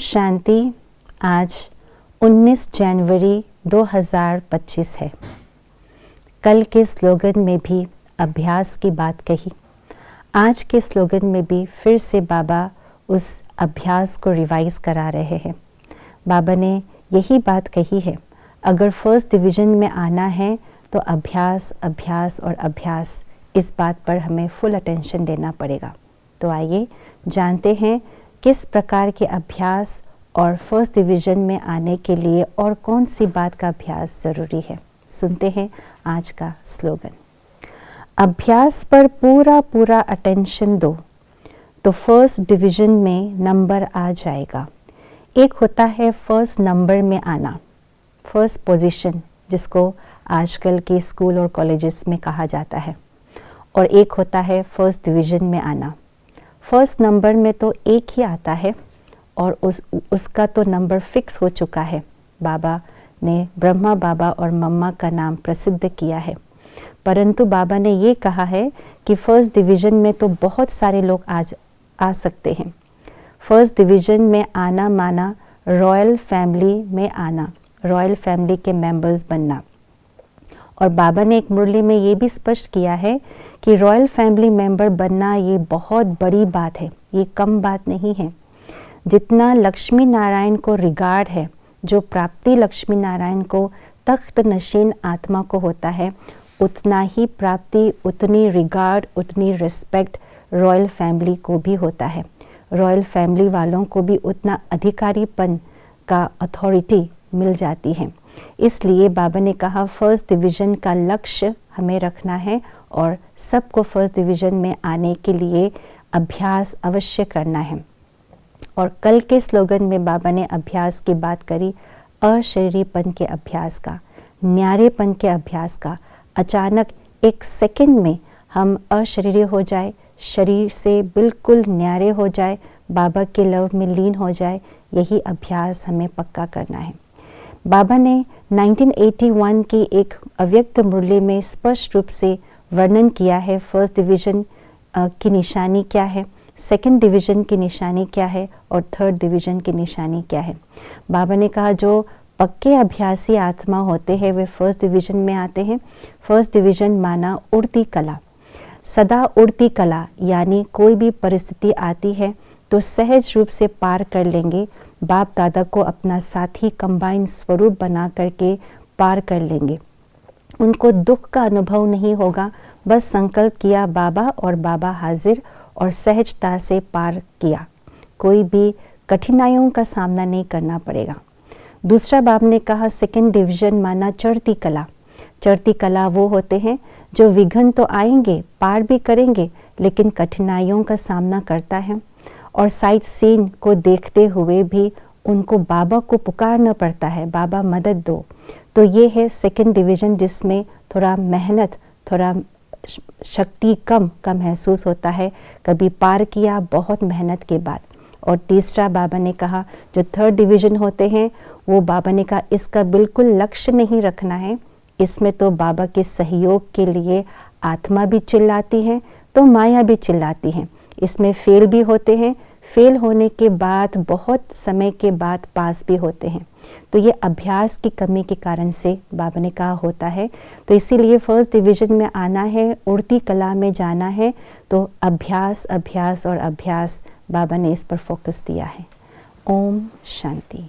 शांति। आज 19 जनवरी 2025 है। कल के स्लोगन में भी अभ्यास की बात कही। आज के स्लोगन में भी फिर से बाबा उस अभ्यास को रिवाइज करा रहे हैं। बाबा ने यही बात कही है, अगर फर्स्ट डिवीज़न में आना है तो अभ्यास अभ्यास और अभ्यास, इस बात पर हमें फुल अटेंशन देना पड़ेगा। तो आइए जानते हैं किस प्रकार के अभ्यास और फर्स्ट डिवीज़न में आने के लिए और कौन सी बात का अभ्यास ज़रूरी है। सुनते हैं आज का स्लोगन। अभ्यास पर पूरा पूरा अटेंशन दो तो फर्स्ट डिवीज़न में नंबर आ जाएगा। एक होता है फर्स्ट नंबर में आना, फर्स्ट पोजीशन, जिसको आजकल के स्कूल और कॉलेजेस में कहा जाता है, और एक होता है फर्स्ट डिवीज़न में आना। फर्स्ट नंबर में तो एक ही आता है और उसका तो नंबर फिक्स हो चुका है। बाबा ने ब्रह्मा बाबा और मम्मा का नाम प्रसिद्ध किया है, परंतु बाबा ने ये कहा है कि फर्स्ट डिवीज़न में तो बहुत सारे लोग आ सकते हैं। फर्स्ट डिवीज़न में आना माना रॉयल फैमिली में आना, रॉयल फैमिली के मेंबर्स बनना। और बाबा ने एक मुरली में ये भी स्पष्ट किया है कि रॉयल फैमिली मेंबर बनना ये बहुत बड़ी बात है, ये कम बात नहीं है। जितना लक्ष्मी नारायण को रिगार्ड है, जो प्राप्ति लक्ष्मी नारायण को तख्त नशीन आत्मा को होता है, उतना ही प्राप्ति, उतनी रिगार्ड, उतनी रिस्पेक्ट रॉयल फैमिली को भी होता है। रॉयल फैमिली वालों को भी उतना अधिकारीपन का अथॉरिटी मिल जाती है। इसलिए बाबा ने कहा फर्स्ट डिवीज़न का लक्ष्य हमें रखना है और सबको फर्स्ट डिवीज़न में आने के लिए अभ्यास अवश्य करना है। और कल के स्लोगन में बाबा ने अभ्यास की बात करी, अशरीरीपन के अभ्यास का, न्यारेपन के अभ्यास का। अचानक एक सेकंड में हम अशरीरी हो जाए, शरीर से बिल्कुल न्यारे हो जाए, बाबा के लव में लीन हो जाए, यही अभ्यास हमें पक्का करना है। बाबा ने 1981 की एक अव्यक्त मुरली में स्पष्ट रूप से वर्णन किया है फर्स्ट डिवीज़न की निशानी क्या है, सेकंड डिवीज़न की निशानी क्या है और थर्ड डिवीज़न की निशानी क्या है। बाबा ने कहा जो पक्के अभ्यासी आत्मा होते हैं वे फर्स्ट डिवीज़न में आते हैं। फर्स्ट डिवीज़न माना उड़ती कला, सदा उड़ती कला, यानी कोई भी परिस्थिति आती है तो सहज रूप से पार कर लेंगे। बाप दादा को अपना साथी कंबाइन स्वरूप बना करके पार कर लेंगे। उनको दुख का अनुभव नहीं होगा, बस संकल्प किया बाबा और बाबा हाजिर, और सहजता से पार किया। कोई भी कठिनाइयों का सामना नहीं करना पड़ेगा। दूसरा बाप ने कहा सेकंड डिवीज़न माना चढ़ती कला। चढ़ती कला वो होते हैं जो विघ्न तो आएंगे, पार भी करेंगे, लेकिन कठिनाइयों का सामना करता है और साइट सीन को देखते हुए भी उनको बाबा को पुकारना पड़ता है, बाबा मदद दो। तो ये है सेकंड डिवीज़न, जिसमें थोड़ा मेहनत, थोड़ा शक्ति कम का महसूस होता है, कभी पार किया बहुत मेहनत के बाद। और तीसरा बाबा ने कहा जो थर्ड डिवीज़न होते हैं वो बाबा ने कहा इसका बिल्कुल लक्ष्य नहीं रखना है। इसमें तो बाबा के सहयोग के लिए आत्मा भी चिल्लाती है तो माया भी चिल्लाती है। इसमें फेल भी होते हैं, फेल होने के बाद बहुत समय के बाद पास भी होते हैं। तो ये अभ्यास की कमी के कारण से बाबा ने कहा होता है। तो इसीलिए फर्स्ट डिवीज़न में आना है, उड़ती कला में जाना है, तो अभ्यास अभ्यास और अभ्यास, बाबा ने इस पर फोकस दिया है। ओम शांति।